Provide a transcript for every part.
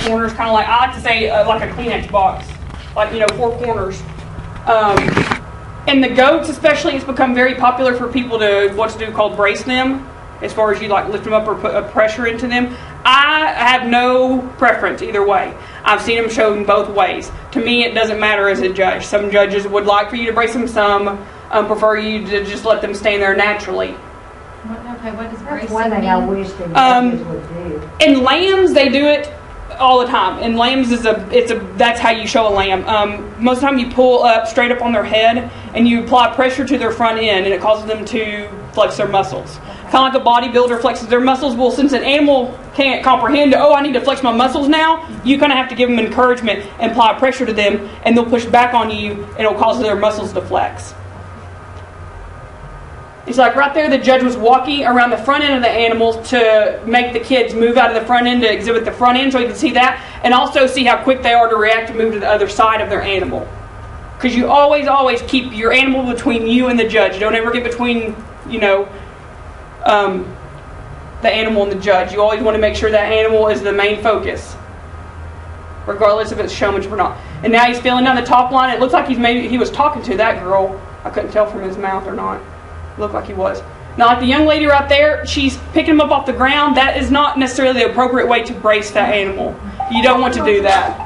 corners, kind of like, I like to say like a Kleenex box, like, you know, 4 corners. And the goats especially, it's become very popular for people to, called brace them, as far as you like lift them up or put a pressure into them. I have no preference either way. I've seen them shown both ways. To me, it doesn't matter as a judge. Some judges would like for you to brace them, some prefer you to just let them stand there naturally. Okay, what does bracing That's one thing mean? I wish the judges would do. In lambs, they do it all the time. In lambs, that's how you show a lamb. Most of the time, you pull up straight up on their head, and you apply pressure to their front end, and it causes them to flex their muscles. Kind of like a bodybuilder flexes their muscles. Well, since an animal can't comprehend, oh, I need to flex my muscles now, you kind of have to give them encouragement and apply pressure to them, and they'll push back on you, and it'll cause their muscles to flex. It's like right there, the judge was walking around the front end of the animals to make the kids move out of the front end to exhibit the front end, so you can see that, and also see how quick they are to react to move to the other side of their animal. Because you always keep your animal between you and the judge. Don't ever get between, you know, the animal and the judge. You always want to make sure that animal is the main focus, regardless if it's showmanship or not. And now he's feeling down the top line. It looks like he was talking to that girl. I couldn't tell from his mouth or not. It looked like he was. Now, like the young lady right there, she's picking him up off the ground. That is not necessarily the appropriate way to brace that animal. You don't want to do that.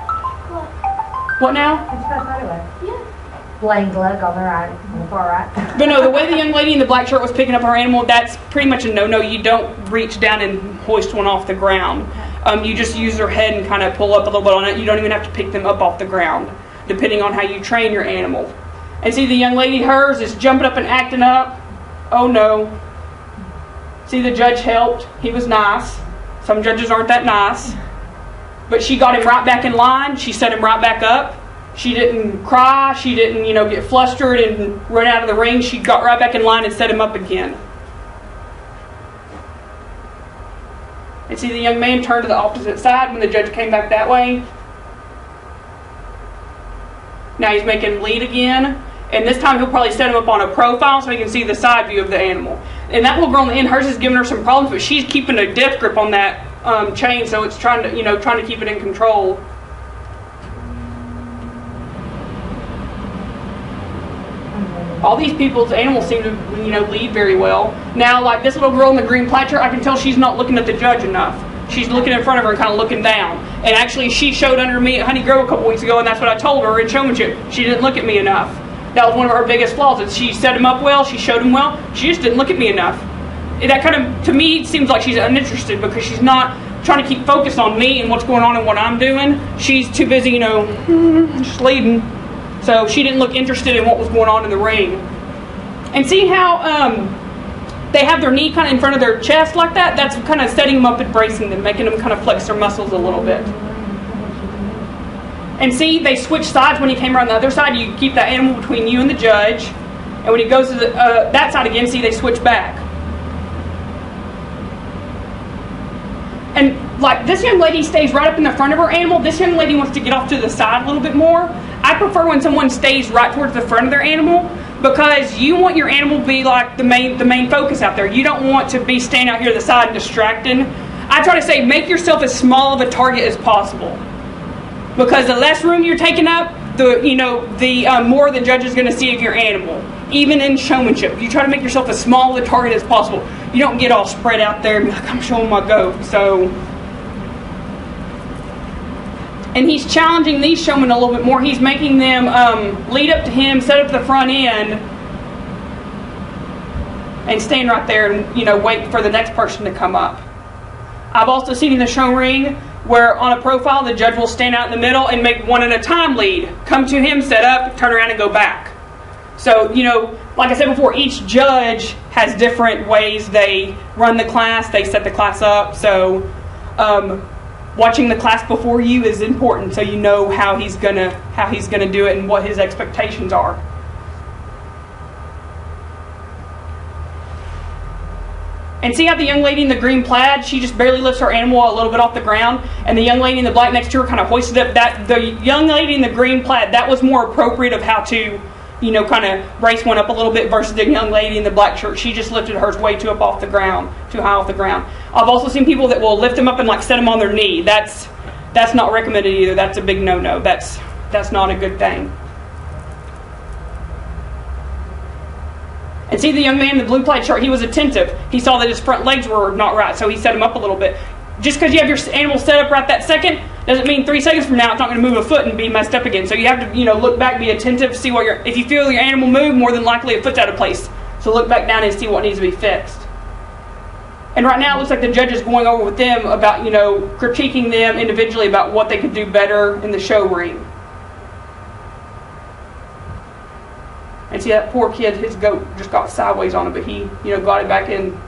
What now? That's what I thought it was. Yeah. Laying gloves on the far right. But no, the way the young lady in the black shirt was picking up her animal, that's pretty much a no-no. You don't reach down and hoist one off the ground. You just use their head and kind of pull up a little bit on it. You don't even have to pick them up off the ground, depending on how you train your animal. And see, the young lady, hers is jumping up and acting up. Oh no. See, the judge helped. He was nice. Some judges aren't that nice. But she got him right back in line. She set him right back up. She didn't cry. She didn't, get flustered and run out of the ring. She got right back in line and set him up again. And see, the young man turned to the opposite side when the judge came back that way. Now he's making him lead again. And this time he'll probably set him up on a profile so he can see the side view of the animal. And that little girl on the end, hers is giving her some problems, but she's keeping a death grip on that chain, so it's trying to keep it in control. All these people's animals seem to, lead very well. Now, like this little girl in the green plaid shirt, I can tell she's not looking at the judge enough. She's looking in front of her and kind of looking down. And actually, she showed under me at Honey Grove a couple weeks ago, and that's what I told her in showmanship. She didn't look at me enough. That was one of her biggest flaws. Is she set him up well, she showed him well, she just didn't look at me enough. That kind of, to me, seems like she's uninterested because she's not trying to keep focused on me and what's going on and what I'm doing. She's too busy, just leading. So she didn't look interested in what was going on in the ring. And see how they have their knee kind of in front of their chest like that? That's kind of setting them up and bracing them, making them kind of flex their muscles a little bit. And see, they switched sides when he came around the other side. You keep that animal between you and the judge. And when he goes to that side again, see, they switch back. And like this young lady stays right up in the front of her animal. This young lady wants to get off to the side a little bit more. I prefer when someone stays right towards the front of their animal because you want your animal to be like the main focus out there. You don't want to be staying out here to the side and distracting. I try to say make yourself as small of a target as possible. Because the less room you're taking up, the more the judge is going to see of your animal. Even in showmanship, you try to make yourself as small of a target as possible. You don't get all spread out there and be like, I'm showing my goat. So, and he's challenging these showmen a little bit more. He's making them lead up to him, set up the front end, and stand right there and wait for the next person to come up. I've also seen in the show ring where on a profile the judge will stand out in the middle and make one at a time lead. Come to him, set up, turn around and go back. So, like I said before, each judge has different ways they run the class, they set the class up. So, watching the class before you is important so you know how he's gonna do it and what his expectations are. And see how the young lady in the green plaid, she just barely lifts her animal a little bit off the ground, and the young lady in the black next to her kind of hoisted up. That the young lady in the green plaid, that was more appropriate of how to, kind of brace one up a little bit versus the young lady in the black shirt. She just lifted hers way too high off the ground. I've also seen people that will lift them up and like set them on their knee. That's that's not recommended either. That's a big no-no. That's not a good thing. And see the young man in the blue plaid shirt, he was attentive. He saw that his front legs were not right, so he set him up a little bit. Just because you have your animal set up right that second, doesn't mean 3 seconds from now it's not going to move a foot and be messed up again. So you have to, look back, be attentive, see what if you feel your animal move, more than likely a foot's out of place. So look back down and see what needs to be fixed. And right now it looks like the judge is going over with them about, critiquing them individually about what they could do better in the show ring. And see that poor kid, his goat just got sideways on him, but he, got it back in.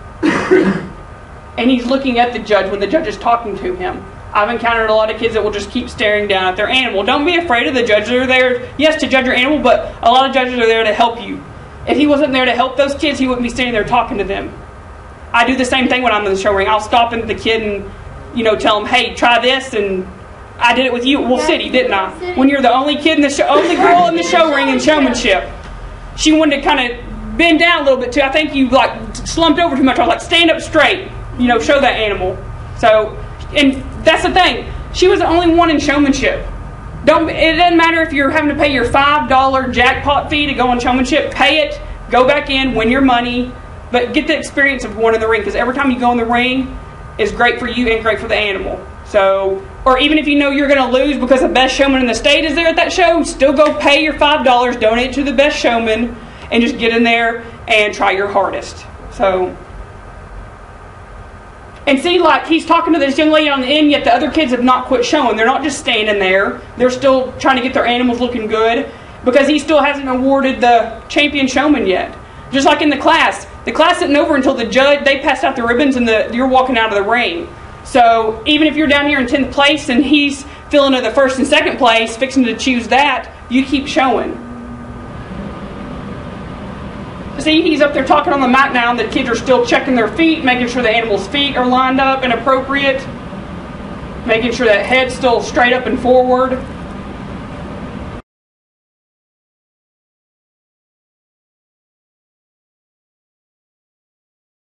And he's looking at the judge when the judge is talking to him. I've encountered a lot of kids that will just keep staring down at their animal. Don't be afraid of the judge. They're there, yes, to judge your animal, but a lot of judges are there to help you. If he wasn't there to help those kids, he wouldn't be standing there talking to them. I do the same thing when I'm in the show ring. I'll stop into the kid and, tell him, hey, try this, and I did it with you at Wolf City, didn't I? When you're the only kid in the show, only girl in the show ring in showmanship. She wanted to kind of bend down a little bit too. I think you slumped over too much. I was like, stand up straight, show that animal. So, and that's the thing. She was the only one in showmanship. It doesn't matter if you're having to pay your $5 jackpot fee to go on showmanship. Pay it, go back in, win your money, but get the experience of going in the ring, because every time you go in the ring is great for you and great for the animal. So, or even if you're going to lose because the best showman in the state is there at that show, still go pay your $5, donate to the best showman, and just get in there and try your hardest. So, and see, he's talking to this young lady on the end, yet the other kids have not quit showing. They're not just standing there. They're still trying to get their animals looking good, because he still hasn't awarded the champion showman yet. Just like in the class isn't over until the judge, they passed out the ribbons and you're walking out of the ring. So even if you're down here in 10th place and he's filling to the 1st and 2nd place, fixing to choose that, you keep showing. See, he's up there talking on the mic now, and the kids are still checking their feet, making sure the animal's feet are lined up and appropriate, making sure that head's still straight up and forward.